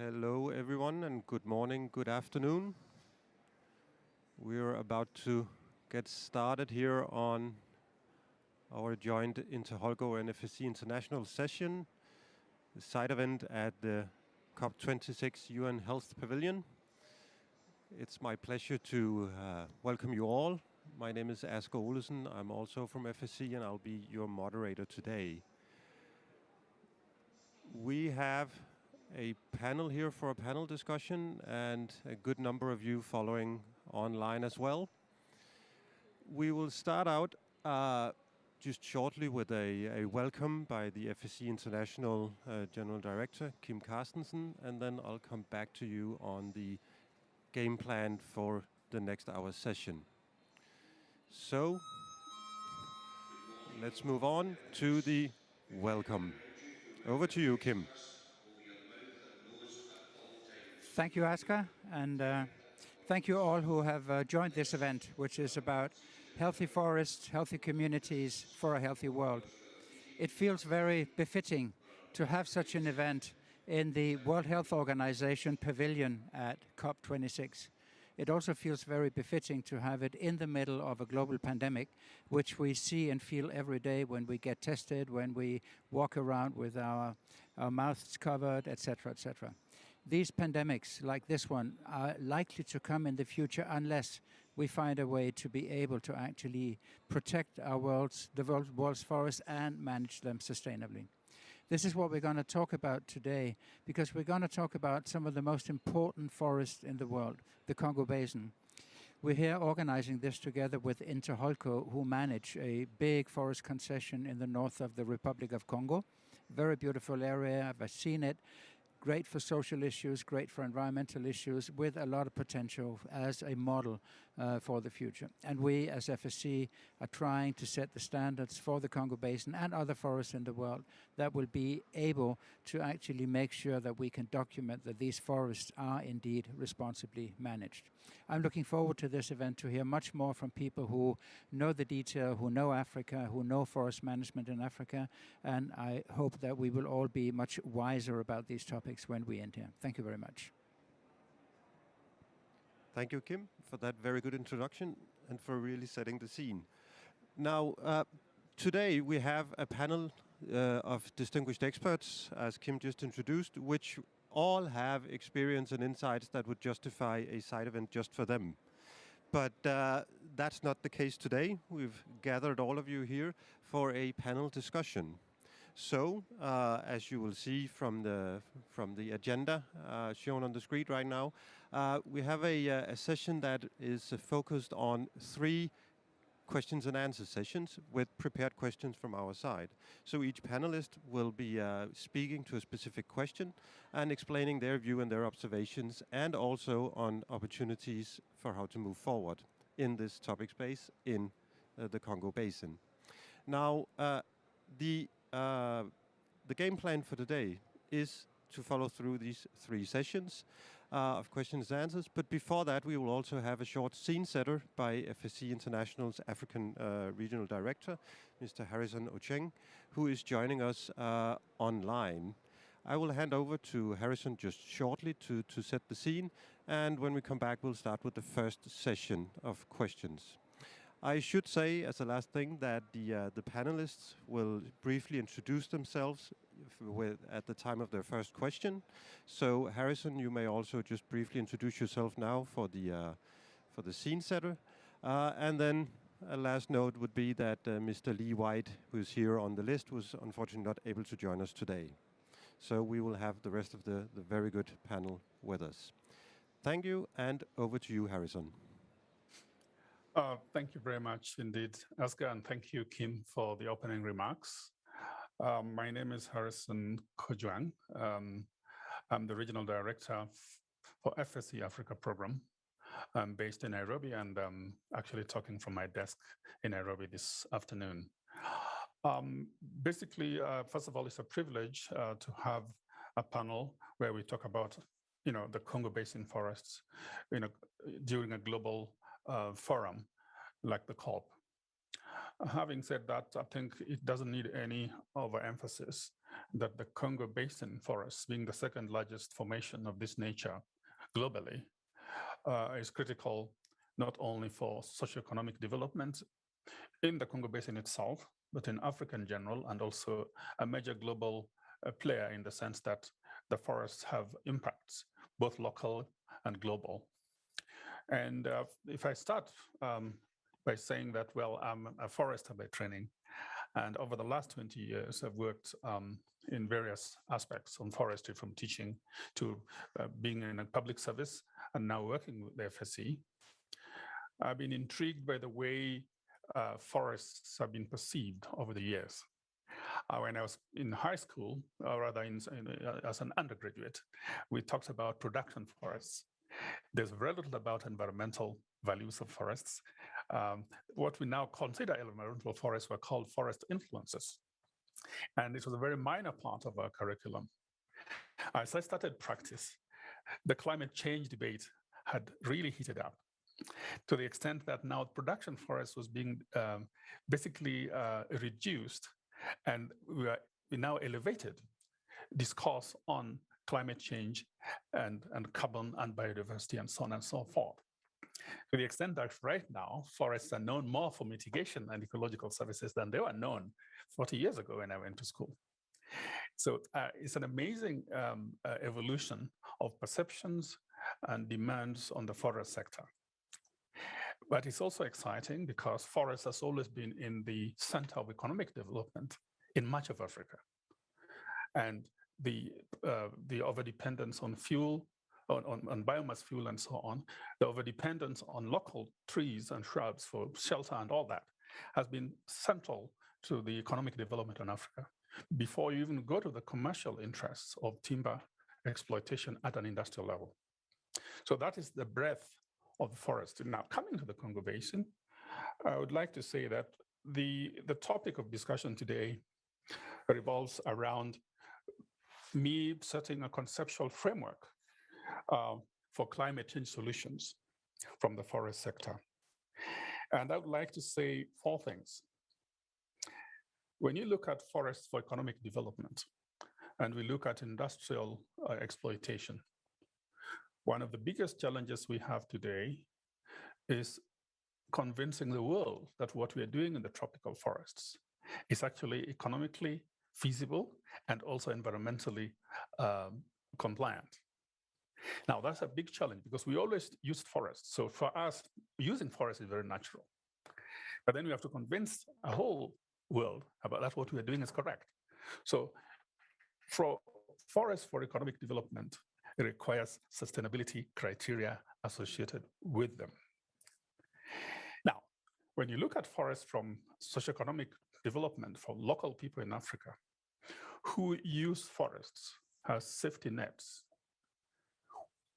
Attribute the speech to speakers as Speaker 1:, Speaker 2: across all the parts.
Speaker 1: Hello, everyone, and good morning, good afternoon. We're about to get started here on our joint Interholgo and FSC International session, the side event at the COP26 UN Health Pavilion. It's my pleasure to welcome you all. My name is Asger Olesen. I'm also from FSC, and I'll be your moderator today. We have a panel here for a panel discussion and a good number of you following online as well. We will start out just shortly with a welcome by the FSC International General Director, Kim Carstensen, and then I'll come back to you on the game plan for the next hour session. So, let's move on to the welcome. Over to you, Kim.
Speaker 2: Thank you, Asger, and thank you all who have joined this event, which is about healthy forests, healthy communities for a healthy world. It feels very befitting to have such an event in the World Health Organization pavilion at COP26. It also feels very befitting to have it in the middle of a global pandemic, which we see and feel every day when we get tested, when we walk around with our mouths covered, etc., etc. These pandemics, like this one, are likely to come in the future unless we find a way to be able to actually protect the world's forests and manage them sustainably. This is what we're going to talk about today, because we're going to talk about some of the most important forests in the world, the Congo Basin. We're here organizing this together with Interholgo, who manage a big forest concession in the north of the Republic of Congo. Very beautiful area, I've seen it. Great for social issues, great for environmental issues, with a lot of potential as a model for the future. And we, as FSC, are trying to set the standards for the Congo Basin and other forests in the world that will be able to actually make sure that we can document that these forests are indeed responsibly managed. I'm looking forward to this event to hear much more from people who know the detail, who know Africa, who know forest management in Africa, and I hope that we will all be much wiser about these topics when we end here. Thank you very much.
Speaker 1: Thank you, Kim, for that very good introduction and for really setting the scene. Now, today we have a panel of distinguished experts, as Kim just introduced, which all have experience and insights that would justify a side event just for them. But that's not the case today. We've gathered all of you here for a panel discussion. So, as you will see from the agenda shown on the screen right now, we have a session that is focused on 3 questions and answer sessions with prepared questions from our side. So each panelist will be speaking to a specific question and explaining their view and their observations, and also on opportunities for how to move forward in this topic space in the Congo Basin. Now, the game plan for today is to follow through these 3 sessions of questions and answers, but before that we will also have a short scene setter by FSC International's African Regional Director, Mr. Harrison Ocheng, who is joining us online. I will hand over to Harrison just shortly to set the scene, and when we come back we'll start with the first session of questions. I should say, as a last thing, that the panelists will briefly introduce themselves at the time of their first question. So, Harrison, you may also just briefly introduce yourself now for the scene setter. And then a last note would be that Mr. Lee White, who's here on the list, was unfortunately not able to join us today. So we will have the rest of the very good panel with us. Thank you, and over to you, Harrison.
Speaker 3: Thank you very much indeed, Asger, and thank you, Kim, for the opening remarks. My name is Harrison Ocheng. I'm the Regional Director for FSC Africa Program. I'm based in Nairobi, and I'm actually talking from my desk in Nairobi this afternoon. Basically, first of all, it's a privilege to have a panel where we talk about, the Congo Basin forests, during a global forum like the COP. Having said that, I think it doesn't need any overemphasis that the Congo Basin forest, being the second largest formation of this nature globally, is critical not only for socioeconomic development in the Congo Basin itself, but in Africa in general, and also a major global player in the sense that the forests have impacts, both local and global. And if I start by saying that, well, I'm a forester by training, and over the last 20 years, I've worked in various aspects on forestry, from teaching to being in a public service, and now working with the FSC. I've been intrigued by the way forests have been perceived over the years. When I was in high school, or rather as an undergraduate, we talked about production forests. There's very little about environmental values of forests. What we now consider environmental forests were called forest influences. And it was a very minor part of our curriculum. As I started practice, the climate change debate had really heated up, to the extent that now production forest was being basically reduced, and we now elevated discourse on climate change and carbon and biodiversity and so on and so forth. To the extent that right now, forests are known more for mitigation and ecological services than they were known 40 years ago when I went to school. So it's an amazing evolution of perceptions and demands on the forest sector. But it's also exciting because forests has always been in the center of economic development in much of Africa. And the overdependence on fuel, on biomass fuel and so on, the overdependence on local trees and shrubs for shelter and all that has been central to the economic development in Africa, before you even go to the commercial interests of timber exploitation at an industrial level. So that is the breadth of the forest. Now, coming to the Congo Basin, I would like to say that the topic of discussion today revolves around me setting a conceptual framework for climate change solutions from the forest sector. And I would like to say 4 things. When you look at forests for economic development, and we look at industrial exploitation, one of the biggest challenges we have today is convincing the world that what we are doing in the tropical forests is actually economically feasible and also environmentally compliant. Now, that's a big challenge because we always used forests. So for us, using forests is very natural. But then we have to convince a whole world about that what we are doing is correct. So for forests for economic development, it requires sustainability criteria associated with them. Now, when you look at forests from socioeconomic development for local people in Africa who use forests as safety nets,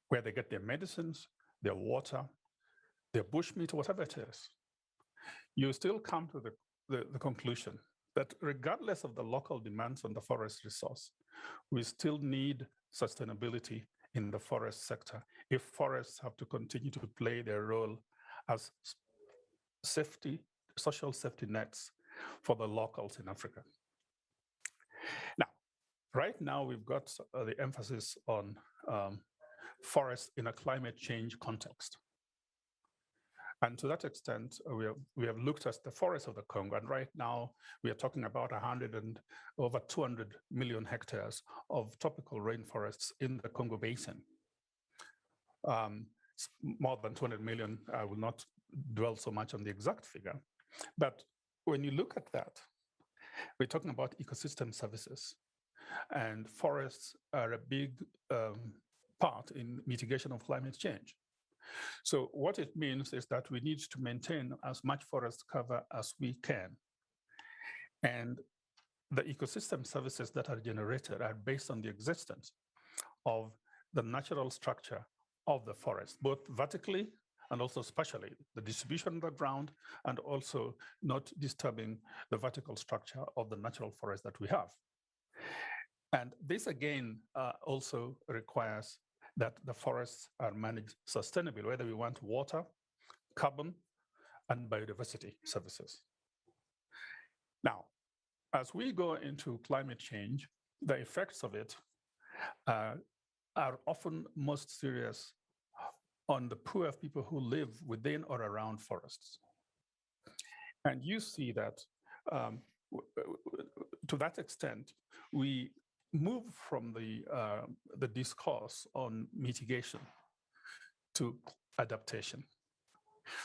Speaker 3: where they get their medicines, their water, their bushmeat, whatever it is, you still come to the conclusion that regardless of the local demands on the forest resource, we still need sustainability in the forest sector if forests have to continue to play their role as social safety nets for the locals in Africa. Now, right now we've got the emphasis on forests in a climate change context. And to that extent, we have looked at the forests of the Congo, and right now we are talking about 100 and over 200 million hectares of tropical rainforests in the Congo Basin. More than 200 million. I will not dwell so much on the exact figure, but when you look at that, we're talking about ecosystem services, and forests are a big part in mitigation of climate change. So what it means is that we need to maintain as much forest cover as we can. And the ecosystem services that are generated are based on the existence of the natural structure of the forest, both vertically and also spatially, the distribution of the ground, and also not disturbing the vertical structure of the natural forest that we have. And this again also requires that the forests are managed sustainably, whether we want water, carbon, and biodiversity services. Now, as we go into climate change, the effects of it are often most serious on the poor people who live within or around forests. And you see that to that extent, we move from the discourse on mitigation to adaptation.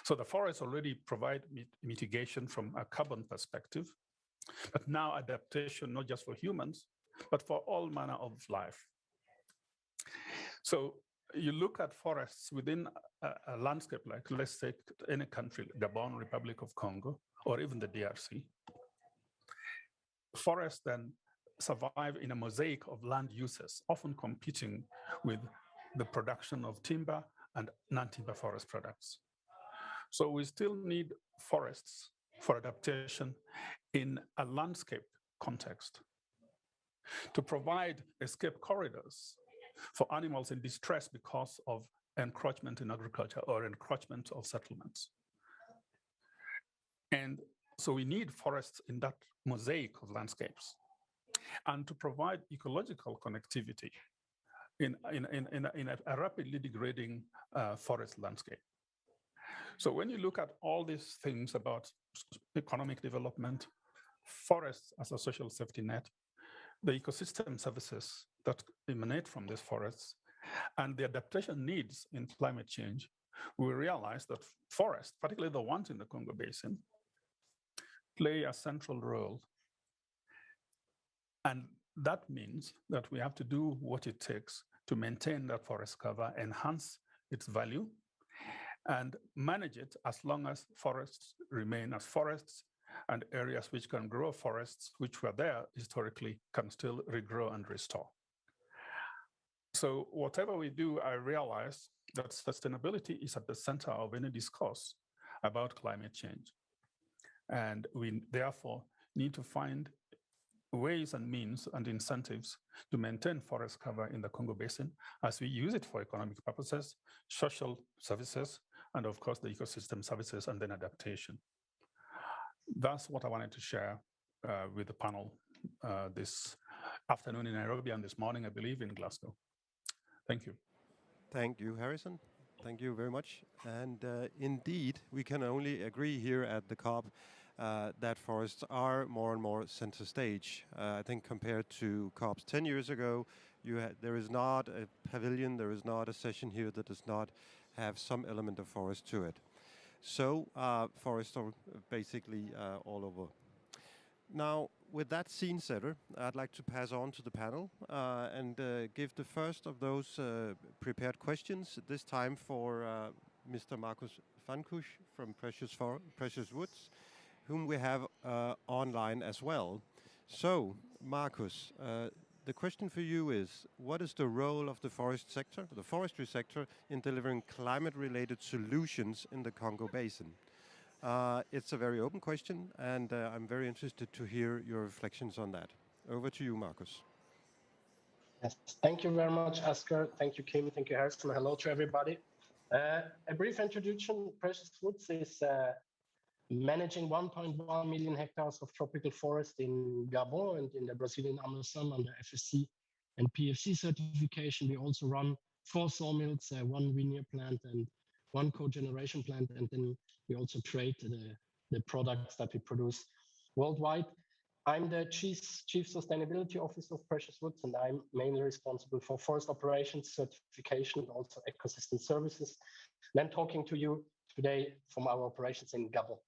Speaker 3: So the forests already provide mitigation from a carbon perspective, but now adaptation, not just for humans, but for all manner of life. So you look at forests within a landscape, like let's take any country, Gabon, Republic of Congo, or even the DRC. Forests then survive in a mosaic of land uses, often competing with the production of timber and non-timber forest products. So we still need forests for adaptation in a landscape context to provide escape corridors for animals in distress because of encroachment in agriculture or encroachment of settlements. And so we need forests in that mosaic of landscapes, and to provide ecological connectivity in a rapidly degrading forest landscape. So when you look at all these things about economic development, forests as a social safety net, the ecosystem services that emanate from these forests, and the adaptation needs in climate change, we realize that forests, particularly the ones in the Congo Basin, play a central role. And that means that we have to do what it takes to maintain that forest cover, enhance its value, and manage it as long as forests remain as forests, and areas which can grow forests, which were there historically, can still regrow and restore. So whatever we do, I realize that sustainability is at the center of any discourse about climate change. And we therefore need to find ways and means and incentives to maintain forest cover in the Congo Basin as we use it for economic purposes, social services, and of course the ecosystem services, and then adaptation. That's what I wanted to share with the panel this afternoon in Nairobi and this morning, I believe, in Glasgow. Thank you.
Speaker 1: Thank you, Harrison. Thank you very much. And indeed, we can only agree here at the COP that forests are more and more center stage. I think compared to COPs 10 years ago, there is not a pavilion, there is not a session here that does not have some element of forest to it. So forests are basically all over. Now, with that scene setter, I'd like to pass on to the panel and give the first of those prepared questions, this time for Mr. Markus Vankush from Precious Woods, whom we have online as well. So, Markus, the question for you is, what is the role of the forest sector, the forestry sector, in delivering climate-related solutions in the Congo Basin? It's a very open question, and I'm very interested to hear your reflections on that. Over to you, Markus.
Speaker 4: Yes, thank you very much, Asger. Thank you, Kim. Thank you, Harrison. Hello to everybody. A brief introduction. Precious Woods is managing 1.1 million hectares of tropical forest in Gabon and in the Brazilian Amazon under FSC and PFC certification. We also run 4 sawmills, 1 veneer plant and 1 cogeneration plant, and then we also trade the products that we produce worldwide. I'm the Chief Sustainability Officer of Precious Woods, and I'm mainly responsible for forest operations, certification, and also ecosystem services. And I'm talking to you today from our operations in Gabon.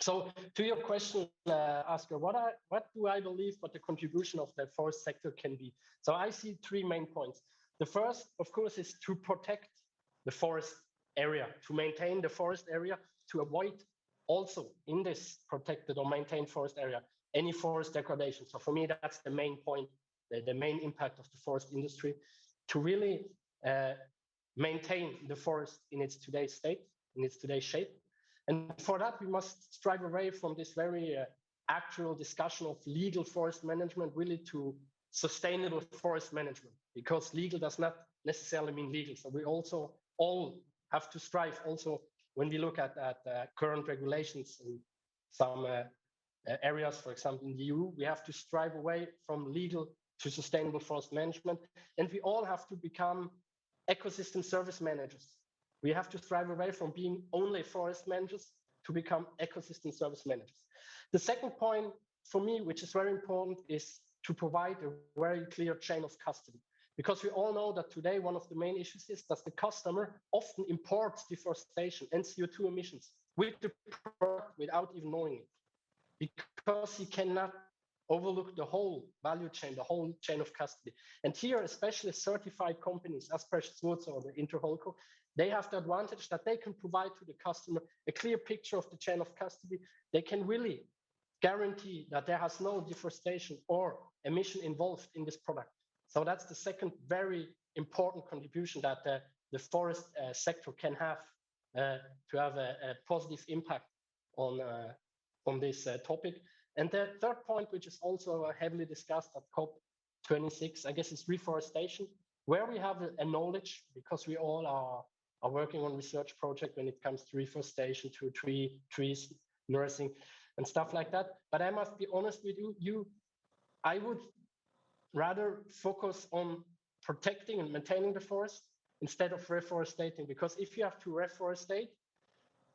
Speaker 4: So to your question, Asger, what do I believe what the contribution of the forest sector can be? So I see 3 main points. The first, of course, is to protect the forest area, to maintain the forest area, to avoid also in this protected or maintained forest area any forest degradation. So for me, that's the main point, the main impact of the forest industry, to really maintain the forest in its today's state, in its today's shape. And for that, we must strive away from this very actual discussion of legal forest management, really to sustainable forest management, because legal does not necessarily mean legal. So we also all have to strive also when we look at current regulations in some areas, for example, in the EU, we have to strive away from legal to sustainable forest management. And we all have to become ecosystem service managers. We have to strive away from being only forest managers to become ecosystem service managers. The second point for me, which is very important, is to provide a very clear chain of custody. Because we all know that today one of the main issues is that the customer often imports deforestation and CO2 emissions with the product without even knowing it, because he cannot overlook the whole value chain, the whole chain of custody. And here, especially certified companies as Precious Woods or the Interholco, they have the advantage that they can provide to the customer a clear picture of the chain of custody. They can really guarantee that there has no deforestation or emission involved in this product. So that's the second very important contribution that the forest sector can have to have a positive impact on this topic. And the third point, which is also heavily discussed at COP26, I guess, is reforestation, where we have a knowledge, because we all are working on research project when it comes to reforestation, to trees nursing and stuff like that. But I must be honest with you, I would rather focus on protecting and maintaining the forest instead of reforestating, because if you have to reforestate,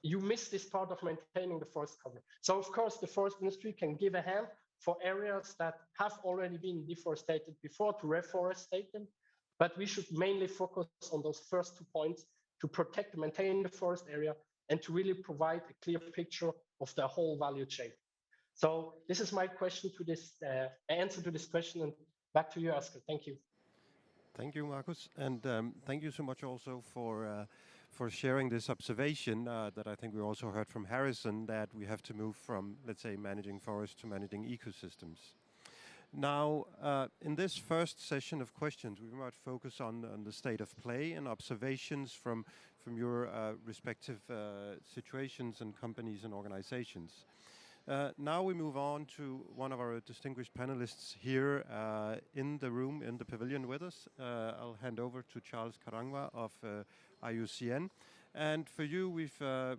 Speaker 4: you miss this part of maintaining the forest cover. So of course, the forest industry can give a hand for areas that have already been deforested before to reforestate them, but we should mainly focus on those first 2 points to protect and maintain the forest area and to really provide a clear picture of the whole value chain. So this is my question to this answer to this question, and back to you, Oscar. Thank you.
Speaker 1: Thank you, Markus, and thank you so much also for sharing this observation that I think we also heard from Harrison, that we have to move from, let's say, managing forests to managing ecosystems. Now, in this first session of questions, we might focus on the state of play and observations from your respective situations and companies and organizations. Now we move on to one of our distinguished panelists here in the room, in the pavilion with us. I'll hand over to Charles Karanga of IUCN. And for you, we've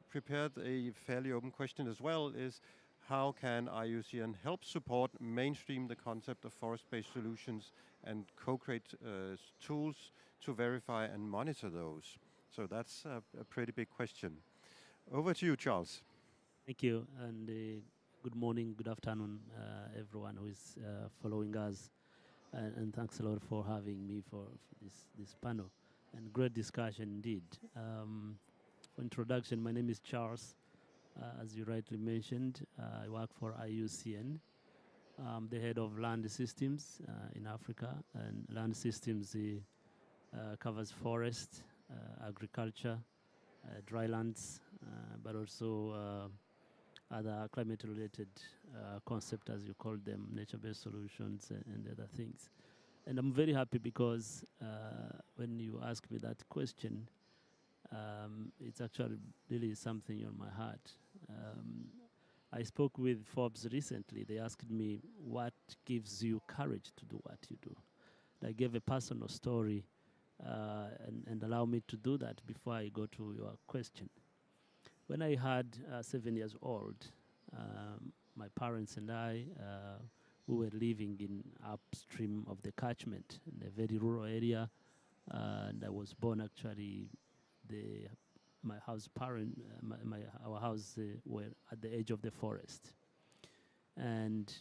Speaker 1: prepared a fairly open question as well, is how can IUCN help support mainstream the concept of forest-based solutions and co-create tools to verify and monitor those? So that's a pretty big question. Over to you, Charles.
Speaker 5: Thank you, and good morning, good afternoon, everyone who is following us, and thanks a lot for having me for this panel, and great discussion indeed. For introduction, my name is Charles. As you rightly mentioned, I work for IUCN. I'm the head of land systems in Africa, and land systems covers forest, agriculture, drylands, but also other climate-related concepts, as you call them, nature-based solutions and other things. And I'm very happy because when you ask me that question, it's actually really something on my heart. I spoke with Forbes recently. They asked me, what gives you courage to do what you do? I gave a personal story and allow me to do that before I go to your question. When I had 7 years old, my parents and I, we were living in upstream of the catchment in a very rural area, and I was born actually. Our house were at the edge of the forest, and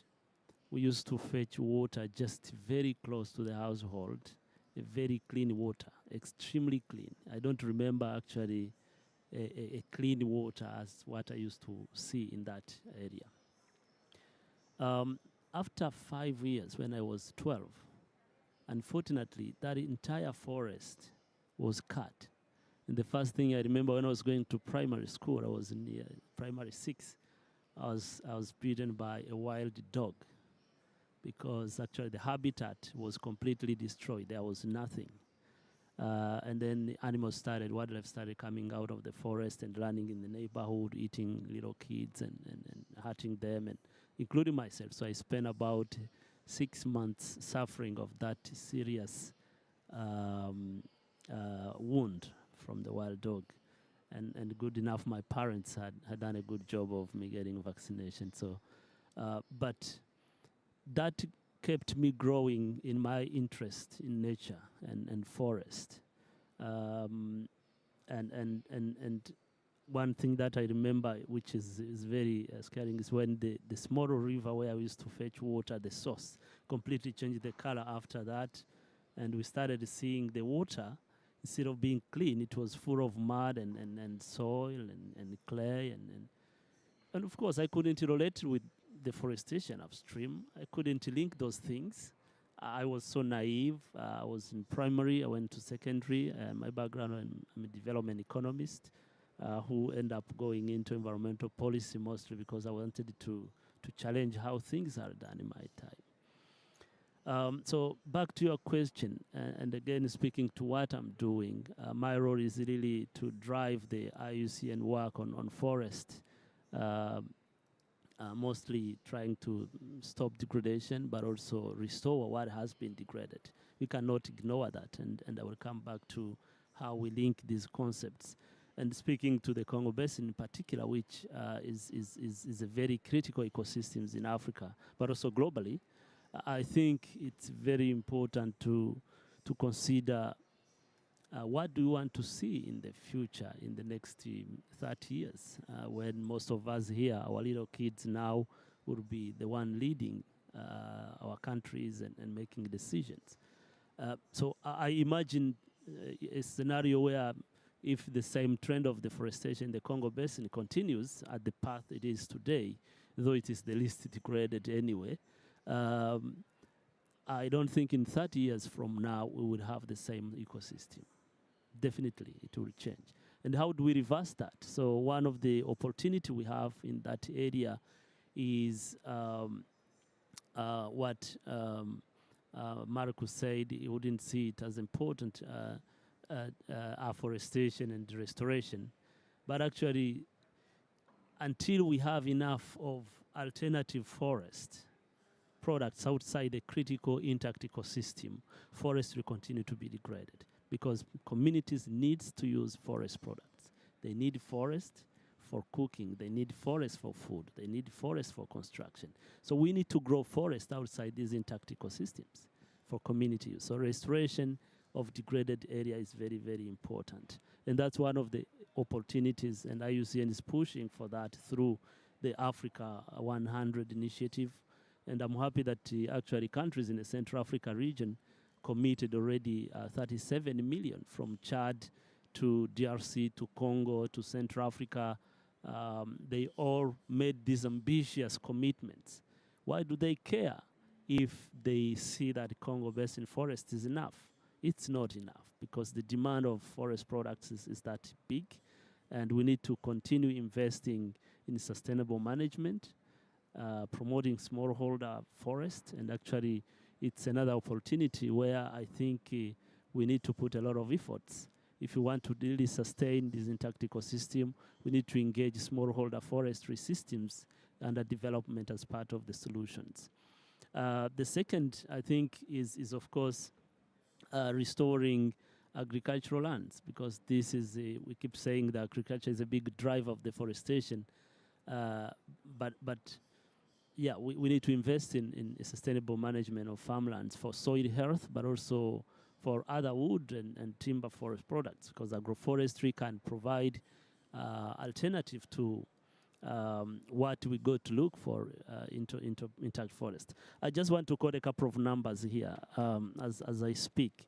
Speaker 5: we used to fetch water just very close to the household, a very clean water, extremely clean. I don't remember actually a clean water as what I used to see in that area. After 5 years, when I was 12, unfortunately, that entire forest was cut. And the first thing I remember when I was going to primary school, I was in primary 6, I was bitten by a wild dog, because actually the habitat was completely destroyed. There was nothing. And then the wildlife started coming out of the forest and running in the neighborhood, eating little kids and hurting them, and including myself. So I spent about 6 months suffering of that serious wound from the wild dog. And good enough, my parents had done a good job of me getting vaccination. So, but that kept me growing in my interest in nature and forest. And one thing that I remember, which is very scaring, is when the small river where we used to fetch water, the source, completely changed the color after that. And we started seeing the water, instead of being clean, it was full of mud and soil and clay. And of course, I couldn't relate with deforestation upstream. I couldn't link those things. I was so naive. I was in primary, I went to secondary. My background, I'm a development economist who end up going into environmental policy mostly because I wanted to challenge how things are done in my time. So back to your question, and again, speaking to what I'm doing, my role is really to drive the IUCN work on forest, mostly trying to stop degradation, but also restore what has been degraded. We cannot ignore that, and I will come back to how we link these concepts. And speaking to the Congo Basin in particular, which is a very critical ecosystems in Africa, but also globally, I think it's very important to consider what do you want to see in the future, in the next 30 years, when most of us here, our little kids now, will be the one leading our countries and making decisions. So I imagine a scenario where if the same trend of deforestation in the Congo Basin continues at the path it is today, though it is the least degraded anyway, I don't think in 30 years from now we would have the same ecosystem. Definitely it will change. And how do we reverse that? So one of the opportunity we have in that area is what Marcus said. He wouldn't see it as important, afforestation and restoration. But actually, until we have enough of alternative forest products outside the critical intact ecosystem, forests will continue to be degraded because communities need to use forest products. They need forest for cooking, they need forest for food, they need forest for construction. So we need to grow forest outside these intact ecosystems for community use. So restoration of degraded area is very, very important. And that's one of the opportunities, and IUCN is pushing for that through the Africa 100 initiative. And I'm happy that actually countries in the Central Africa region committed already 37 million from Chad to DRC to Congo to Central Africa. They all made these ambitious commitments. Why do they care if they see that Congo Basin forest is enough? It's not enough because the demand of forest products is that big, and we need to continue investing in sustainable management, promoting smallholder forest, and actually it's another opportunity where I think we need to put a lot of efforts. If we want to really sustain this intact ecosystem, we need to engage smallholder forestry systems under development as part of the solutions. The second, I think, is of course restoring agricultural lands, because this is we keep saying that agriculture is a big driver of deforestation, but yeah, we need to invest in sustainable management of farmlands for soil health, but also for other wood and timber forest products, because agroforestry can provide alternative to what we go to look for into intact forest. I just want to quote a couple of numbers here as I speak,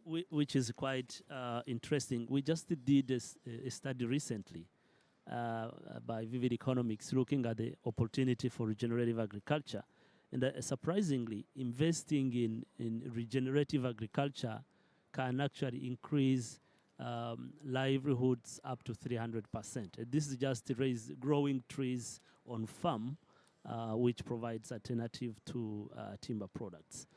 Speaker 5: which is quite interesting. We just did a study recently by Vivid Economics looking at the opportunity for regenerative agriculture. And surprisingly, investing in regenerative agriculture can actually increase livelihoods up to 300%. This is just to raise growing trees on farm, which provides alternative to timber products.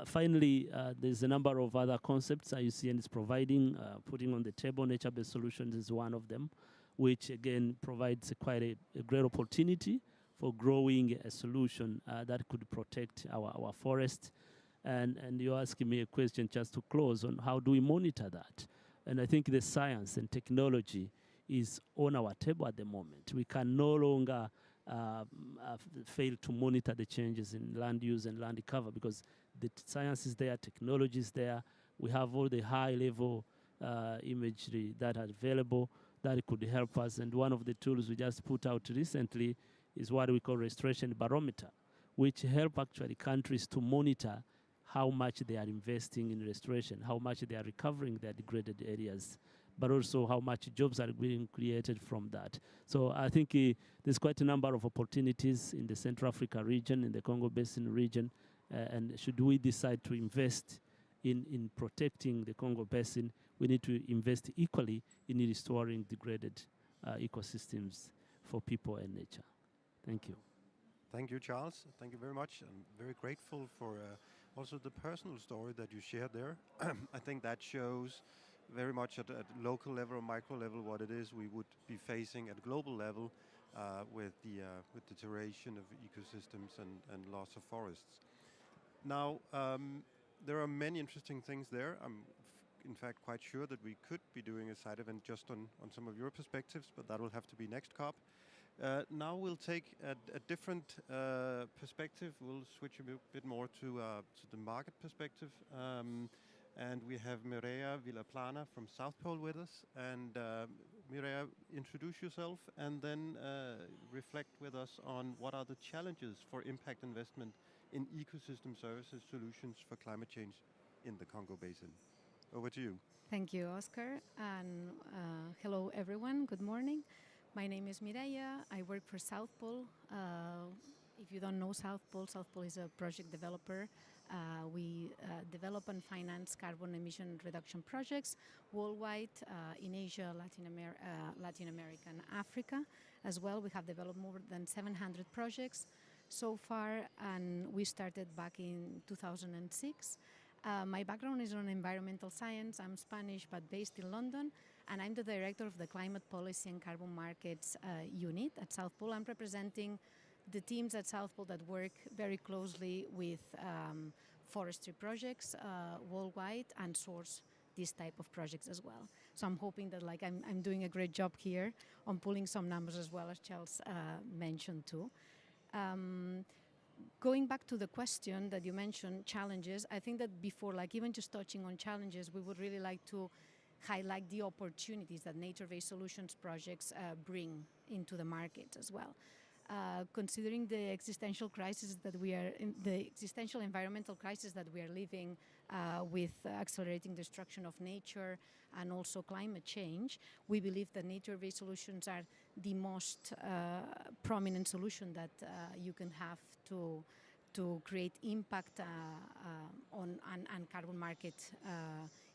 Speaker 5: Finally, there's a number of other concepts IUCN is providing, putting on the table. Nature-based solutions is one of them, which again provides quite a great opportunity for growing a solution that could protect our forest. And you're asking me a question just to close on how do we monitor that? And I think the science and technology is on our table at the moment. We can no longer failed to monitor the changes in land use and land cover, because the science is there, technology is there. We have all the high-level imagery that are available that could help us. And one of the tools we just put out recently is what we call restoration barometer, which help actually countries to monitor how much they are investing in restoration, how much they are recovering their degraded areas, but also how much jobs are being created from that. So I think there's quite a number of opportunities in the Central Africa region, in the Congo Basin region, and should we decide to invest in protecting the Congo Basin, we need to invest equally in restoring degraded ecosystems for people and nature. Thank you.
Speaker 1: Thank you, Charles. Thank you very much. I'm very grateful for also the personal story that you shared there. I think that shows very much at local level or micro level what it is we would be facing at global level with the deterioration of ecosystems and loss of forests. Now, there are many interesting things there. I'm in fact quite sure that we could be doing a side event just on some of your perspectives, but that will have to be next COP. Now we'll take a different perspective. We'll switch a bit more to the market perspective. And we have Mireia Vilaplana from South Pole with us. And Mireia, introduce yourself and then reflect with us on what are the challenges for impact investment in ecosystem services solutions for climate change in the Congo Basin. Over to you.
Speaker 6: Thank you, Oscar. And hello, everyone. Good morning. My name is Mireia. I work for South Pole. If you don't know South Pole is a project developer. We develop and finance carbon emission reduction projects worldwide in Asia, Latin America, and Africa. As well, we have developed more than 700 projects so far, and we started back in 2006. My background is on environmental science. I'm Spanish, but based in London, and I'm the director of the Climate Policy and Carbon Markets unit at South Pole. I'm representing the teams at South Pole that work very closely with forestry projects worldwide and source these type of projects as well. So I'm hoping that I'm doing a great job here on pulling some numbers as well, as Charles mentioned too. Going back to the question that you mentioned, challenges, I think that before even just touching on challenges, we would really like to highlight the opportunities that nature-based solutions projects bring into the market as well. Considering the existential crisis that we are in, the existential environmental crisis that we are living with accelerating destruction of nature and also climate change, we believe that nature-based solutions are the most prominent solution that you can have to create impact on carbon market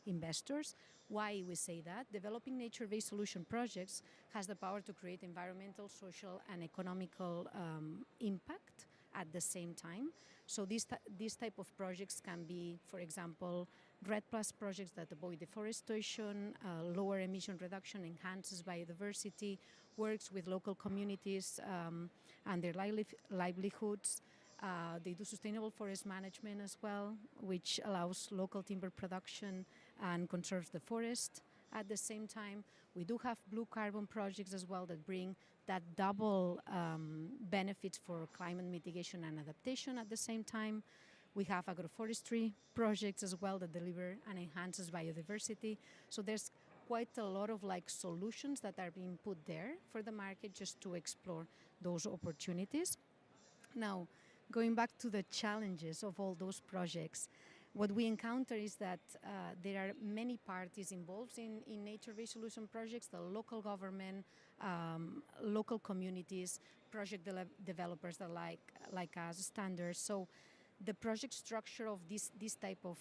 Speaker 6: investors. Why we say that? Developing nature-based solution projects has the power to create environmental, social, and economical impact at the same time. So these type of projects can be, for example, REDD+ projects that avoid deforestation, lower emission reduction, enhances biodiversity, works with local communities and their livelihoods. They do sustainable forest management as well, which allows local timber production and conserves the forest. At the same time, we do have blue carbon projects as well that bring that double benefits for climate mitigation and adaptation at the same time. We have agroforestry projects as well that deliver and enhances biodiversity. So there's quite a lot of solutions that are being put there for the market just to explore those opportunities. Now, going back to the challenges of all those projects, what we encounter is that there are many parties involved in nature-based solution projects, the local government, local communities, project developers that like us, standards. So the project structure of this type of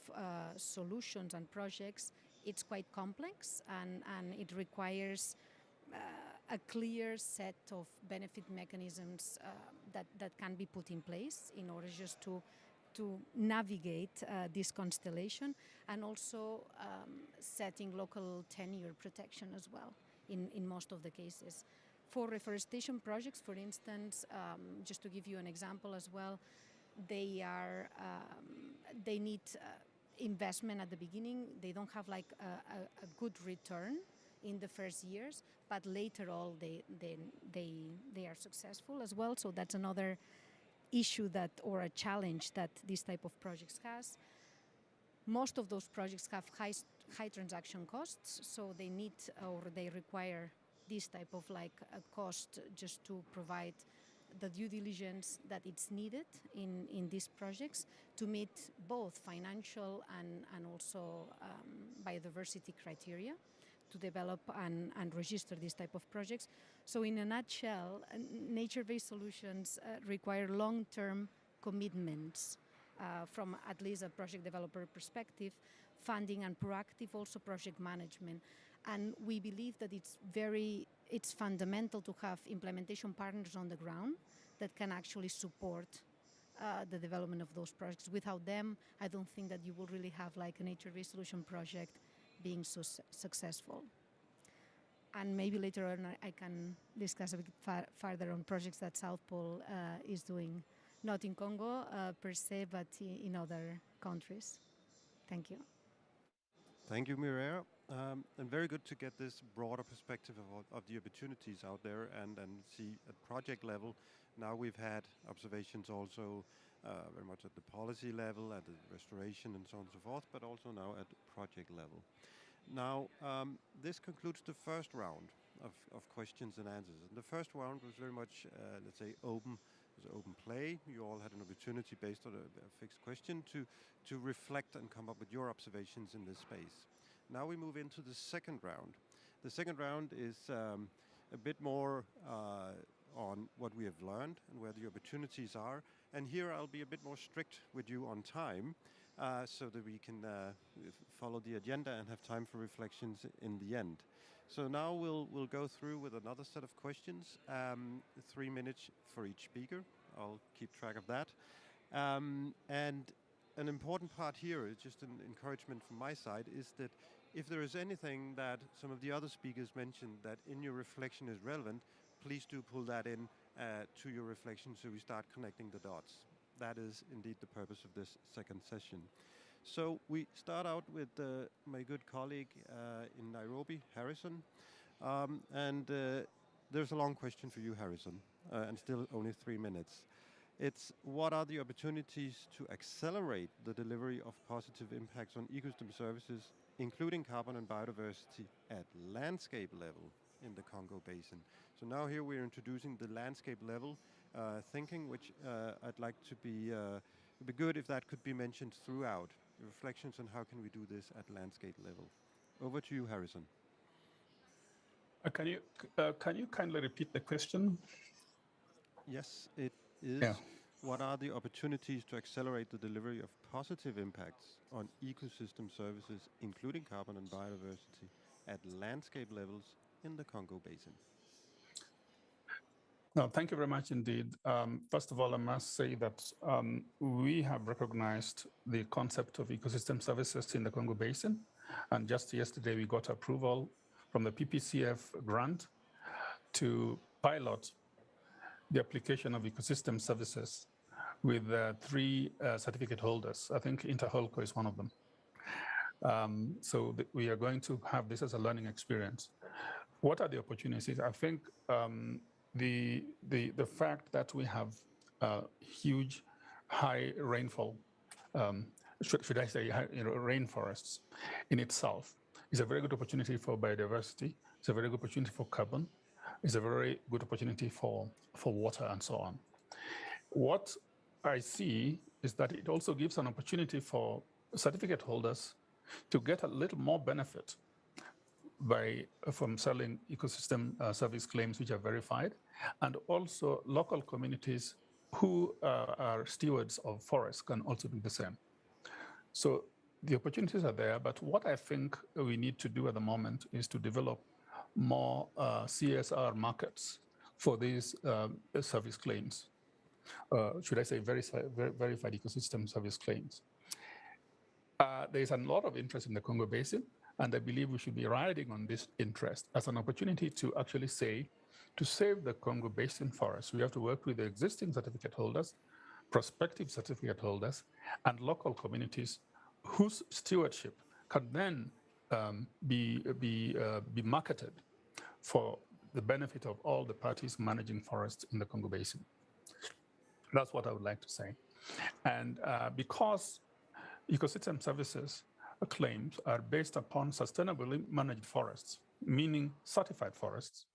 Speaker 6: solutions and projects, it's quite complex and it requires a clear set of benefit mechanisms that can be put in place in order just to navigate this constellation, and also setting local tenure protection as well in most of the cases. For reforestation projects, for instance, just to give you an example as well, they need investment at the beginning. They don't have a good return in the first years, but later on they are successful as well. So that's another issue that, or a challenge that this type of projects has. Most of those projects have high transaction costs, so they need or they require this type of like a cost just to provide the due diligence that it's needed in these projects to meet both financial and also biodiversity criteria to develop and register these type of projects. So in a nutshell, nature-based solutions require long-term commitments from at least a project developer perspective, funding and proactive also project management. And we believe that it's fundamental to have implementation partners on the ground that can actually support the development of those projects. Without them, I don't think that you will really have like a nature-based solution project being so successful. And maybe later on I can discuss a bit further on projects that South Pole is doing, not in Congo per se, but in other countries. Thank you.
Speaker 1: Thank you, Mireia. And very good to get this broader perspective of the opportunities out there and see at project level. Now we've had observations also very much at the policy level, at the restoration and so on and so forth, but also now at project level. Now, this concludes the first round of questions and answers. And the first round was very much, let's say, open play. You all had an opportunity based on a fixed question to reflect and come up with your observations in this space. Now we move into the second round. The second round is a bit more on what we have learned and where the opportunities are. And here I'll be a bit more strict with you on time so that we can follow the agenda and have time for reflections in the end. So now we'll go through with another set of questions, 3 minutes for each speaker. I'll keep track of that. And an important part here is just an encouragement from my side is that if there is anything that some of the other speakers mentioned that in your reflection is relevant, please do pull that in to your reflection so we start connecting the dots. That is indeed the purpose of this second session. So we start out with my good colleague in Nairobi, Harrison. There's a long question for you, Harrison, and still only 3 minutes. It's what are the opportunities to accelerate the delivery of positive impacts on ecosystem services, including carbon and biodiversity at landscape level in the Congo Basin? So now here we're introducing the landscape level thinking, which I'd like to be, it'd be good if that could be mentioned throughout. Reflections on how can we do this at landscape level. Over to you, Harrison.
Speaker 3: Can you kindly repeat the question?
Speaker 1: Yes, it is. Yeah. What are the opportunities to accelerate the delivery of positive impacts on ecosystem services, including carbon and biodiversity, at landscape levels in the Congo Basin?
Speaker 3: No, thank you very much indeed. First of all, I must say that we have recognized the concept of ecosystem services in the Congo Basin. And just yesterday, we got approval from the PPCF grant to pilot the application of ecosystem services with 3 certificate holders. I think Interholco is one of them. So we are going to have this as a learning experience. What are the opportunities? I think the fact that we have huge high rainfall, should I say rainforests in itself, is a very good opportunity for biodiversity. It's a very good opportunity for carbon. It's a very good opportunity for water and so on. What I see is that it also gives an opportunity for certificate holders to get a little more benefit from selling ecosystem service claims which are verified, and also local communities who are stewards of forests can also do the same. So the opportunities are there, but what I think we need to do at the moment is to develop more CSR markets for these service claims. Should I say verified ecosystem service claims. There is a lot of interest in the Congo Basin, and I believe we should be riding on this interest as an opportunity to actually say, to save the Congo Basin forests, we have to work with the existing certificate holders, prospective certificate holders, and local communities whose stewardship can then be marketed for the benefit of all the parties managing forests in the Congo Basin. That's what I would like to say. And because ecosystem services claims are based upon sustainably managed forests, meaning certified forests,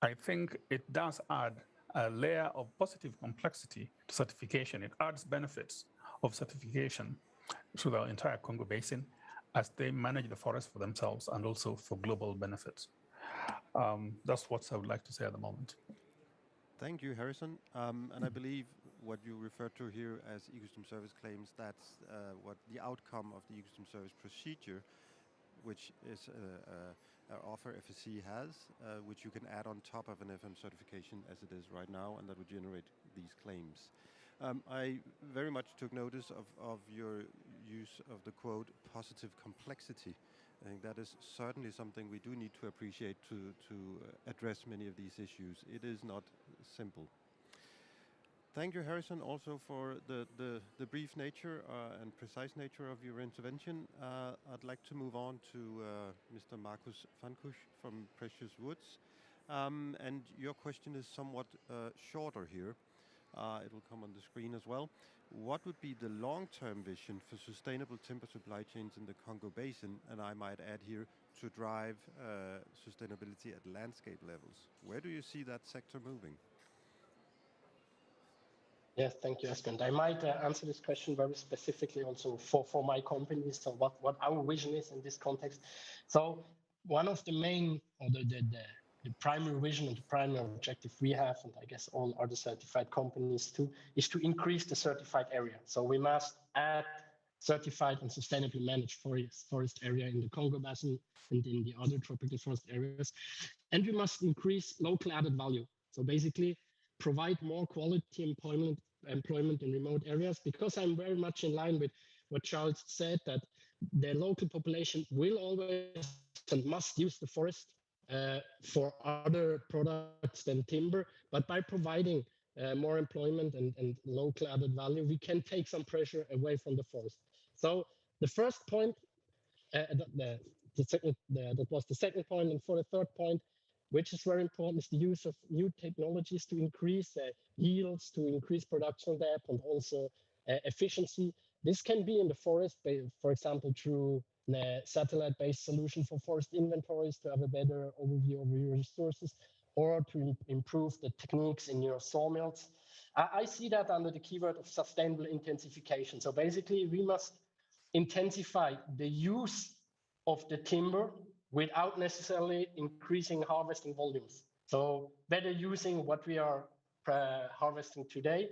Speaker 3: I think it does add a layer of positive complexity to certification. It adds benefits of certification to the entire Congo Basin as they manage the forest for themselves and also for global benefits. That's what I would like to say at the moment.
Speaker 1: Thank you, Harrison. And I believe what you refer to here as ecosystem service claims, that's what the outcome of the ecosystem service procedure, which is an offer FSC has, which you can add on top of an FM certification as it is right now, and that would generate these claims. I very much took notice of your use of the quote, positive complexity. I think that is certainly something we do need to appreciate to address many of these issues. It is not simple. Thank you, Harrison, also for the brief nature and precise nature of your intervention. I'd like to move on to Mr. Markus Vankush from Precious Woods. And your question is somewhat shorter here. It will come on the screen as well. What would be the long-term vision for sustainable timber supply chains in the Congo Basin, and I might add here, to drive sustainability at landscape levels? Where do you see that sector moving?
Speaker 4: Yes, thank you, Aspen. I might answer this question very specifically also for my company. So what our vision is in this context. So one of the main, or the primary vision and the primary objective we have, and I guess all other certified companies too, is to increase the certified area. So we must add certified and sustainably managed forest area in the Congo Basin and in the other tropical forest areas. And we must increase local added value. So basically provide more quality employment in remote areas, because I'm very much in line with what Charles said, that the local population will always and must use the forest for other products than timber, but by providing more employment and local added value, we can take some pressure away from the forest. So the first point, that was the second point, and for the third point, which is very important, is the use of new technologies to increase yields, to increase production depth, and also efficiency. This can be in the forest, for example, through satellite-based solution for forest inventories to have a better overview of your resources, or to improve the techniques in your sawmills. I see that under the keyword of sustainable intensification. So basically, we must intensify the use of the timber without necessarily increasing harvesting volumes. So better using what we are harvesting today.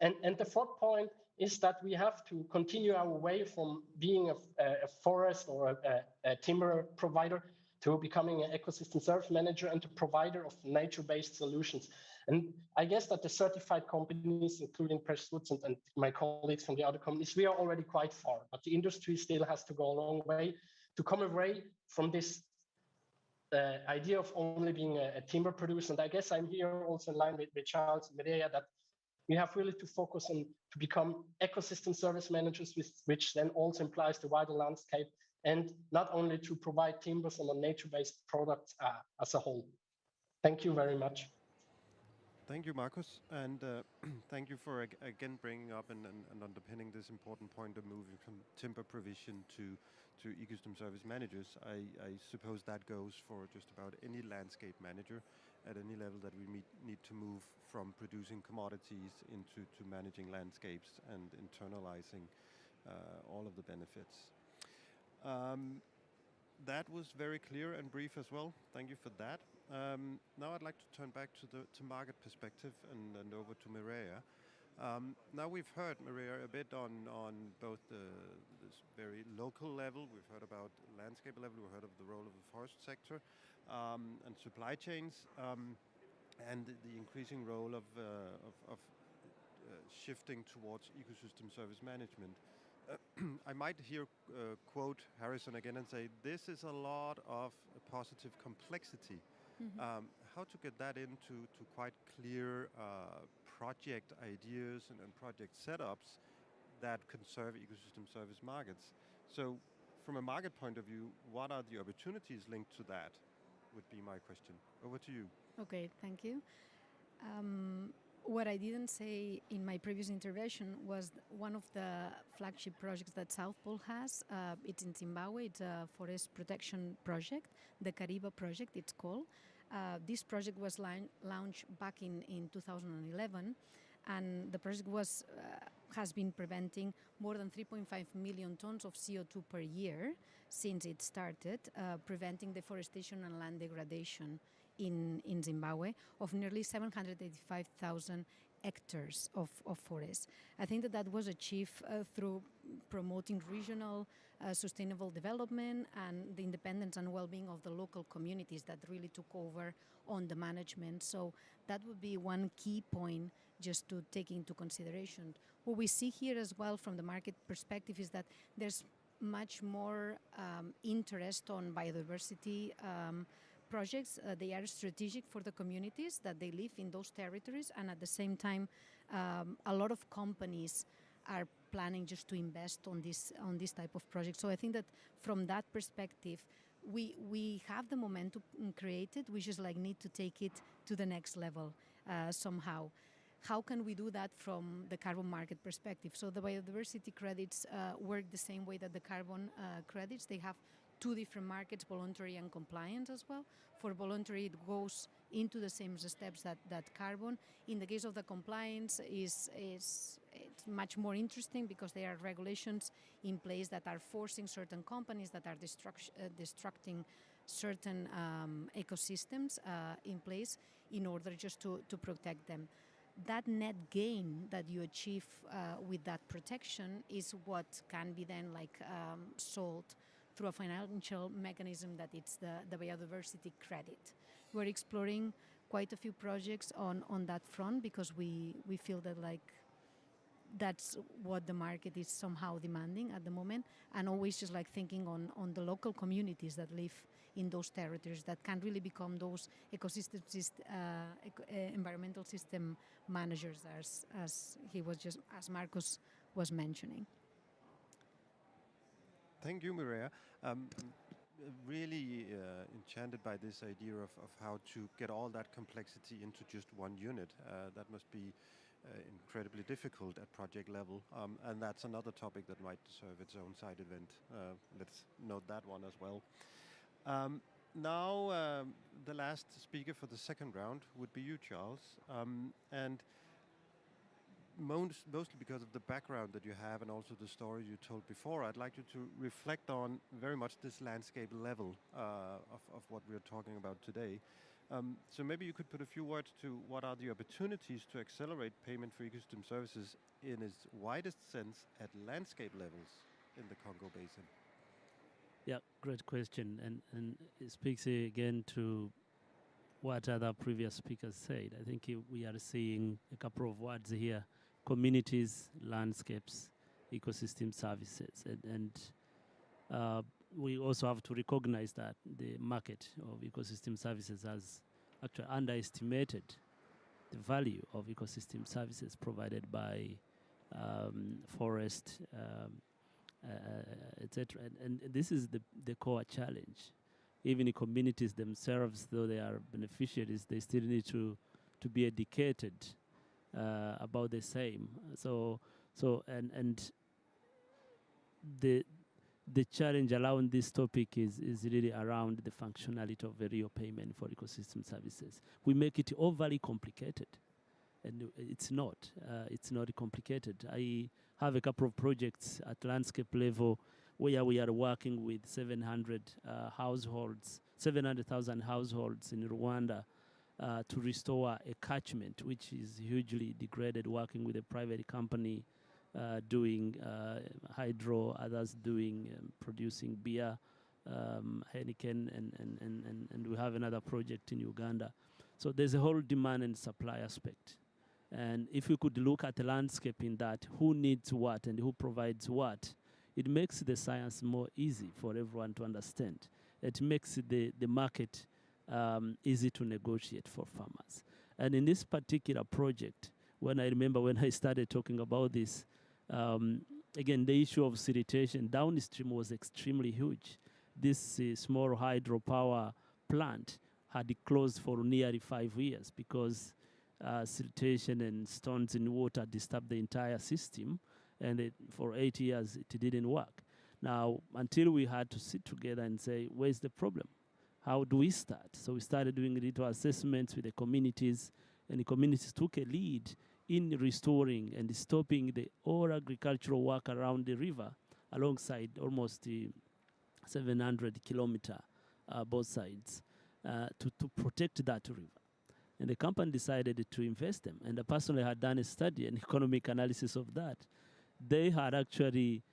Speaker 4: And the fourth point is that we have to continue our way from being a forest or a timber provider to becoming an ecosystem service manager and a provider of nature-based solutions. And I guess that the certified companies, including Precious Woods and my colleagues from the other companies, we are already quite far, but the industry still has to go a long way to come away from this idea of only being a timber producer. And I guess I'm here also in line with Charles and Medea, that we have really to focus on to become ecosystem service managers, which then also implies the wider landscape, and not only to provide timbers and nature-based products as a whole. Thank you very much.
Speaker 1: Thank you, Markus, and thank you for again bringing up and underpinning this important point of moving from timber provision to ecosystem service managers. I suppose that goes for just about any landscape manager at any level, that we need to move from producing commodities into managing landscapes and internalizing all of the benefits. That was very clear and brief as well. Thank you for that. Now I'd like to turn back to market perspective and over to Mireia. Now we've heard, Mireia, a bit on both this very local level. We've heard about landscape level. We've heard of the role of the forest sector and supply chains, and the increasing role of shifting towards ecosystem service management. I might here quote Harrison again and say, this is a lot of positive complexity. Mm-hmm. How to get that into quite clear project ideas and project setups that can serve ecosystem service markets. So from a market point of view, what are the opportunities linked to that, would be my question. Over to you.
Speaker 6: Okay, thank you. What I didn't say in my previous intervention was one of the flagship projects that South Pole has. It's in Zimbabwe. It's a forest protection project, the Kariba project it's called. This project was launched back in 2011, and the project has been preventing more than 3.5 million tons of CO2 per year since it started, preventing deforestation and land degradation in Zimbabwe of nearly 785,000 hectares of forest. I think that was achieved through promoting regional sustainable development and the independence and well-being of the local communities that really took over on the management. So that would be one key point just to take into consideration. What we see here as well from the market perspective is that there's much more interest on biodiversity projects. They are strategic for the communities that they live in those territories, and at the same time, a lot of companies are planning just to invest on this type of project. So I think that from that perspective, we have the momentum created. We just need to take it to the next level somehow. How can we do that from the carbon market perspective? So the biodiversity credits work the same way that the carbon credits. They have two different markets, voluntary and compliant as well. For voluntary, it goes into the same steps that carbon. In the case of the compliance, it's much more interesting because there are regulations in place that are forcing certain companies that are destructing certain ecosystems in place in order just to protect them. That net gain that you achieve with that protection is what can be then sold through a financial mechanism that it's the biodiversity credit. We're exploring quite a few projects on that front because we feel that that's what the market is somehow demanding at the moment, and always just thinking on the local communities that live in those territories that can really become those environmental system managers as Marcos was mentioning.
Speaker 1: Thank you, Mireia. I'm really enchanted by this idea of how to get all that complexity into just one unit. That must be incredibly difficult at project level, and that's another topic that might deserve its own side event. Let's note that one as well. Now, the last speaker for the second round would be you, Charles, and mostly because of the background that you have and also the story you told before, I'd like you to reflect on very much this landscape level of what we're talking about today. So maybe you could put a few words to what are the opportunities to accelerate payment for ecosystem services in its widest sense at landscape levels in the Congo Basin.
Speaker 5: Yeah, great question, and it speaks again to what other previous speakers said. I think we are seeing a couple of words here: communities, landscapes, ecosystem services, and we also have to recognize that the market of ecosystem services has actually underestimated the value of ecosystem services provided by forest, etc. And this is the core challenge. Even the communities themselves, though they are beneficiaries, they still need to be educated about the same. And the challenge around this topic is really around the functionality of a real payment for ecosystem services. We make it overly complicated, and it's not. It's not complicated. I have a couple of projects at landscape level where we are working with 700,000 households in Rwanda to restore a catchment which is hugely degraded, working with a private company doing hydro, others doing producing beer, Heineken, and we have another project in Uganda. So there's a whole demand and supply aspect. And if we could look at the landscape in that, who needs what and who provides what, it makes the science more easy for everyone to understand. It makes the market easy to negotiate for farmers. And in this particular project, when I started talking about this, again, the issue of siltation downstream was extremely huge. This small hydropower plant had closed for nearly 5 years because siltation and stones in water disturbed the entire system, and for 8 years it didn't work. Now, until we had to sit together and say, where's the problem? How do we start? So we started doing little assessments with the communities, and the communities took a lead in restoring and stopping the all agricultural work around the river alongside almost the 700 kilometer both sides to protect that river. And the company decided to invest them. And I personally had done a study, an economic analysis of that. They had actually,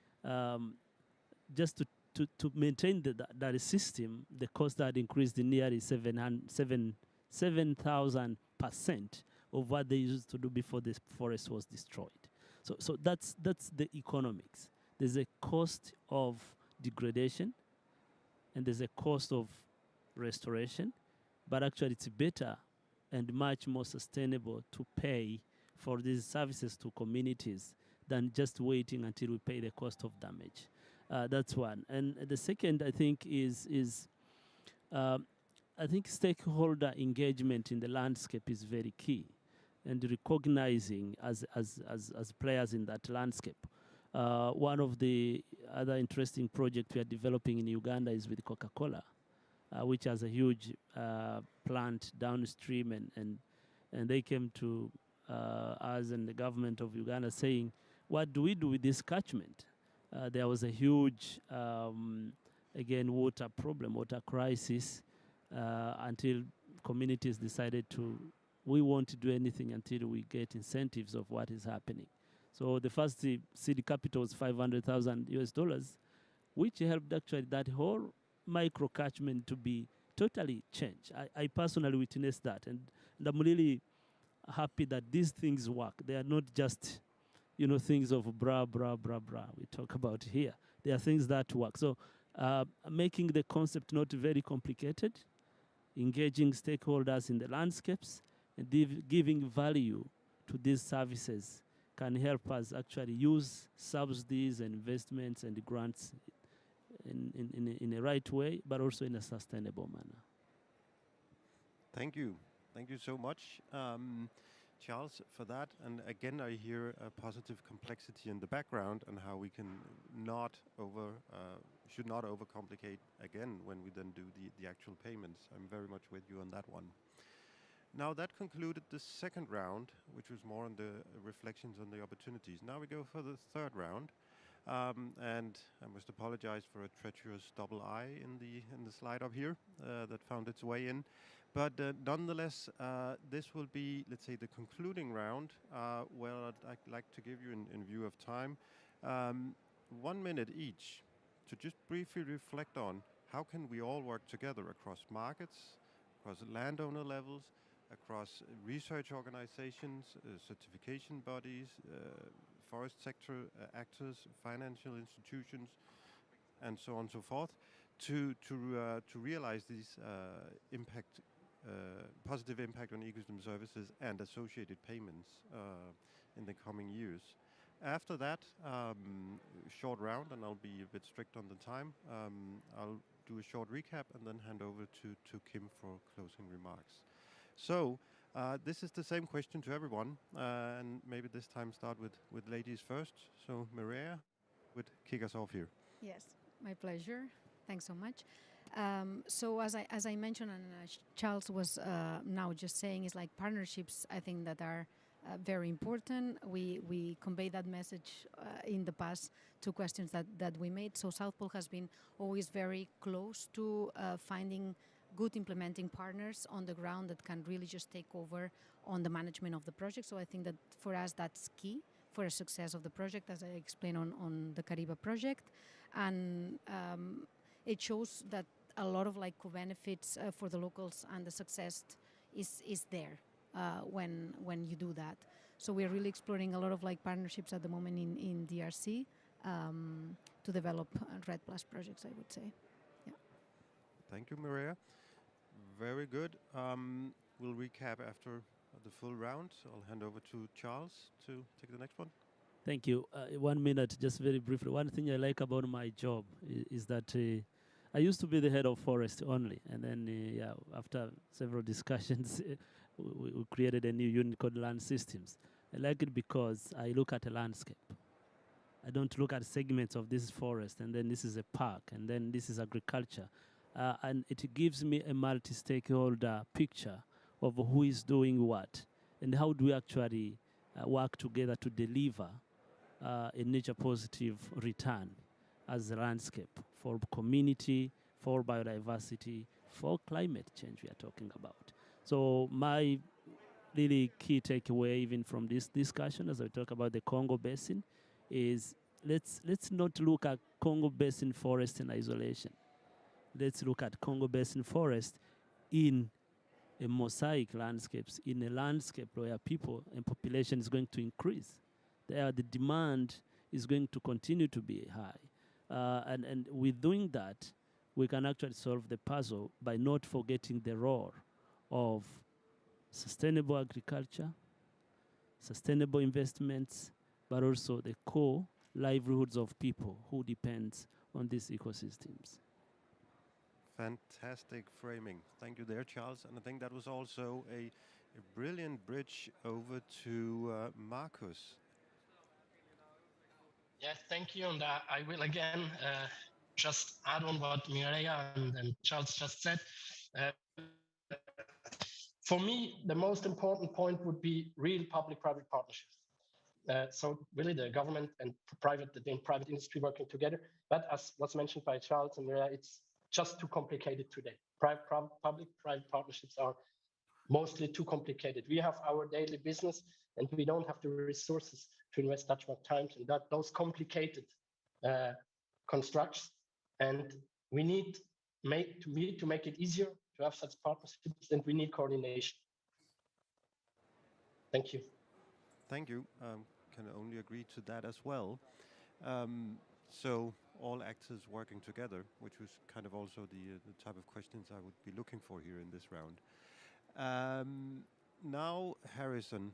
Speaker 5: just to maintain that system, the cost had increased in nearly 7,000% of what they used to do before the forest was destroyed. So that's the economics. There's a cost of degradation, and there's a cost of restoration, but actually it's better and much more sustainable to pay for these services to communities than just waiting until we pay the cost of damage. That's one. And the second, I think, is I think stakeholder engagement in the landscape is very key, and recognizing as players in that landscape. One of the other interesting projects we are developing in Uganda is with Coca-Cola, which has a huge plant downstream, and they came to us and the government of Uganda saying, what do we do with this catchment? There was a huge, again, water problem, water crisis, until communities decided we won't do anything until we get incentives of what is happening. So the first city capital was $500,000, which helped actually that whole micro catchment to be totally changed. I personally witnessed that, and I'm really happy that these things work. They are not just, things of bra we talk about here. They are things that work. So making the concept not very complicated, engaging stakeholders in the landscapes, and giving value to these services can help us actually use subsidies and investments and grants in a right way, but also in a sustainable manner.
Speaker 1: Thank you. Thank you so much, Charles, for that. And again, I hear a positive complexity in the background and how we can should not overcomplicate again when we then do the actual payments. I'm very much with you on that one. Now that concluded the second round, which was more on the reflections on the opportunities. Now we go for the third round. And I must apologize for a treacherous double I in the slide up here that found its way in. But nonetheless, this will be, let's say, the concluding round, where I'd like to give you, in view of time, 1 minute each to just briefly reflect on how can we all work together across markets, across landowner levels, across research organizations, certification bodies, forest sector actors, financial institutions, and so on and so forth, to realize these positive impact on ecosystem services and associated payments in the coming years. After that, short round, and I'll be a bit strict on the time. I'll do a short recap and then hand over to Kim for closing remarks. So this is the same question to everyone, and maybe this time start with ladies first. So Maria would kick us off here.
Speaker 6: Yes, my pleasure. Thanks so much. So as I mentioned, and Charles was now just saying, is like partnerships, I think, that are very important. We conveyed that message in the past to questions that we made. So South Pole has been always very close to finding good implementing partners on the ground that can really just take over on the management of the project. So I think that for us that's key for the success of the project, as I explained on the Karanga project. And it shows that a lot of co-benefits for the locals and the success is there when you do that. So we're really exploring a lot of partnerships at the moment in DRC to develop REDD+ projects, I would say. Yeah.
Speaker 1: Thank you, Maria. Very good. We'll recap after the full round. I'll hand over to Charles to take the next one.
Speaker 5: Thank you. 1 minute, just very briefly. One thing I like about my job is that I used to be the head of forest only, and then yeah, after several discussions, we created a new unit called land systems. I like it because I look at a landscape. I don't look at segments of this forest, and then this is a park, and then this is agriculture. And it gives me a multi-stakeholder picture of who is doing what, and how do we actually work together to deliver a nature-positive return as a landscape for community, for biodiversity, for climate change we are talking about. So my really key takeaway even from this discussion as I talk about the Congo Basin is let's not look at Congo Basin forest in isolation. Let's look at Congo Basin forest in a mosaic landscapes, in a landscape where people and population is going to increase. There, the demand is going to continue to be high. And with doing that, we can actually solve the puzzle by not forgetting the role of sustainable agriculture, sustainable investments, but also the core livelihoods of people who depends on these ecosystems.
Speaker 1: Fantastic framing. Thank you there, Charles. And I think that was also a brilliant bridge over to Marcus.
Speaker 4: Yes, thank you. And I will again just add on what Mireia and Charles just said. For me, the most important point would be real public-private partnerships. So really the government and private industry working together. But as was mentioned by Charles and Mireia, it's just too complicated today. Public-private partnerships are mostly too complicated. We have our daily business and we don't have the resources to invest that much time in those complicated constructs. And we need to make it easier to have such partnerships, and we need coordination. Thank you.
Speaker 1: Thank you. Can only agree to that as well. So all actors working together, which was kind of also the type of questions I would be looking for here in this round. Now, Harrison,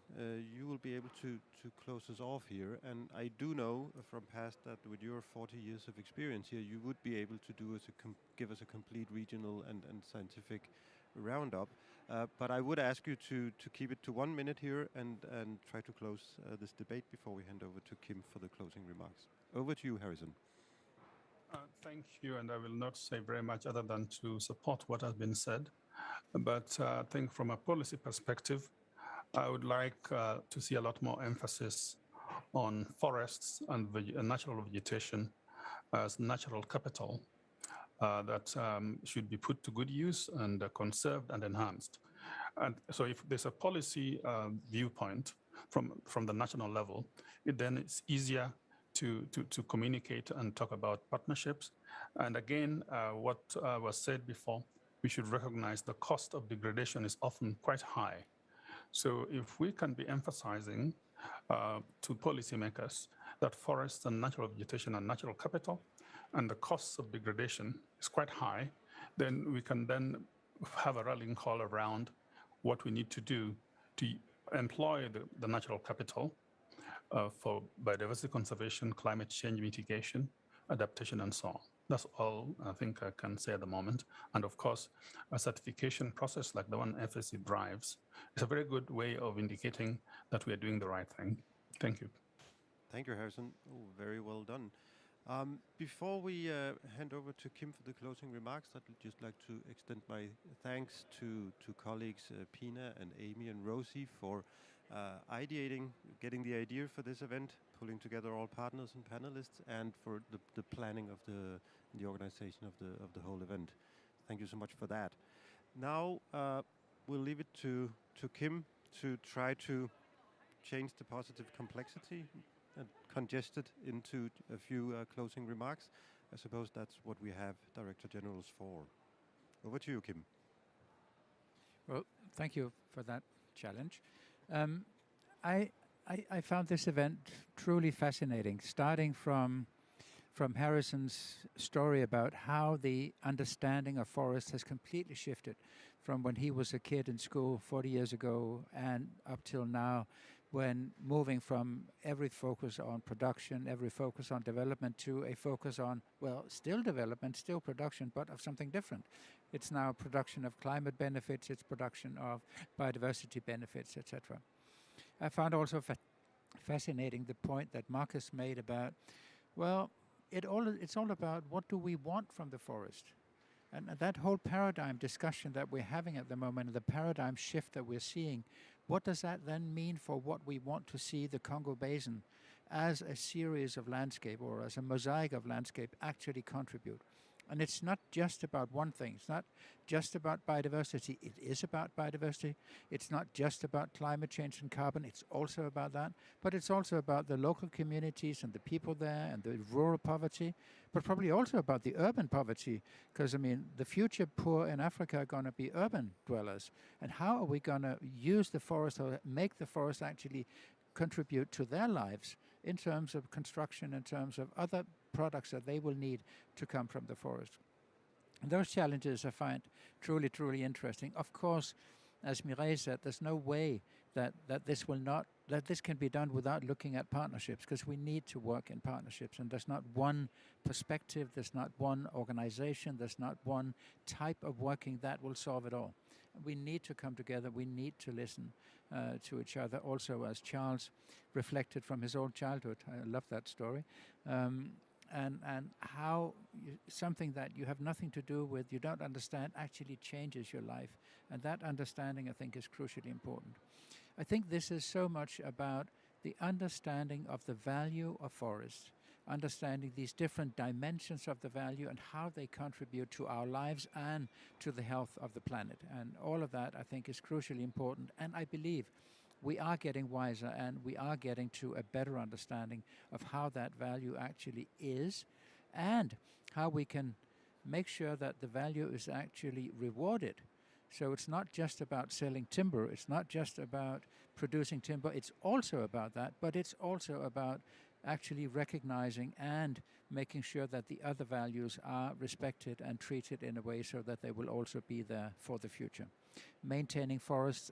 Speaker 1: you will be able to close us off here. And I do know from past that with your 40 years of experience here, you would be able to give us a complete regional and scientific roundup. But I would ask you to keep it to 1 minute here and try to close this debate before we hand over to Kim for the closing remarks. Over to you, Harrison.
Speaker 3: Thank you, and I will not say very much other than to support what has been said. But I think from a policy perspective, I would like to see a lot more emphasis on forests and natural vegetation as natural capital that should be put to good use and conserved and enhanced. And so if there's a policy viewpoint from the national level, then it's easier to communicate and talk about partnerships. And again, what was said before, we should recognize the cost of degradation is often quite high. So if we can be emphasizing to policymakers that forests and natural vegetation are natural capital, and the costs of degradation is quite high, then we can then have a rallying call around what we need to do to employ the natural capital for biodiversity conservation, climate change mitigation, adaptation, and so on. That's all I think I can say at the moment. And of course, a certification process like the one FSC drives is a very good way of indicating that we are doing the right thing. Thank you.
Speaker 1: Thank you, Harrison. Oh, very well done. Before we hand over to Kim for the closing remarks, I'd just like to extend my thanks to colleagues Pina and Amy and Rosie for ideating, getting the idea for this event, pulling together all partners and panelists, and for the planning of the organization of the whole event. Thank you so much for that. Now we'll leave it to Kim to try to change the positive complexity and congest it into a few closing remarks. I suppose that's what we have Director Generals for. Over to you, Kim.
Speaker 2: Well, thank you for that challenge. I found this event truly fascinating, starting from Harrison's story about how the understanding of forests has completely shifted from when he was a kid in school 40 years ago and up till now, when moving from every focus on production, every focus on development to a focus on, well, still development, still production, but of something different. It's now production of climate benefits, it's production of biodiversity benefits, etc. I found also fascinating the point that Marcus made about, well, it's all about what do we want from the forest. And that whole paradigm discussion that we're having at the moment, the paradigm shift that we're seeing, what does that then mean for what we want to see the Congo Basin as a series of landscape or as a mosaic of landscape actually contribute? And it's not just about one thing. It's not just about biodiversity. It is about biodiversity. It's not just about climate change and carbon. It's also about that. But it's also about the local communities and the people there and the rural poverty, but probably also about the urban poverty. Because, I mean, the future poor in Africa are going to be urban dwellers. And how are we going to use the forest or make the forest actually contribute to their lives in terms of construction, in terms of other products that they will need to come from the forest? And those challenges I find truly, truly interesting. Of course, as Mireille said, there's no way that this can be done without looking at partnerships, because we need to work in partnerships, and there's not one perspective, there's not one organization, there's not one type of working that will solve it all. We need to come together, we need to listen to each other. Also, as Charles reflected from his own childhood, I love that story, and how something that you have nothing to do with, you don't understand, actually changes your life. And that understanding, I think, is crucially important. I think this is so much about the understanding of the value of forests, understanding these different dimensions of the value and how they contribute to our lives and to the health of the planet. And all of that, I think, is crucially important. And I believe we are getting wiser and we are getting to a better understanding of how that value actually is and how we can make sure that the value is actually rewarded. So it's not just about selling timber, it's not just about producing timber, it's also about that, but it's also about actually recognizing and making sure that the other values are respected and treated in a way so that they will also be there for the future. Maintaining forests,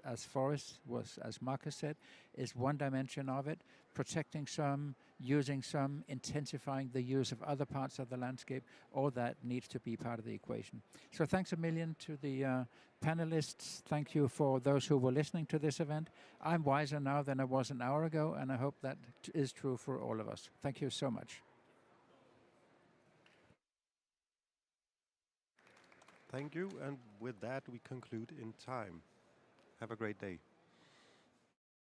Speaker 2: was, as Marcus said, is one dimension of it. Protecting some, using some, intensifying the use of other parts of the landscape, all that needs to be part of the equation. So thanks a million to the panelists. Thank you for those who were listening to this event. I'm wiser now than I was an hour ago, and I hope that is true for all of us. Thank you so much.
Speaker 1: Thank you, and with that we conclude in time. Have a great day.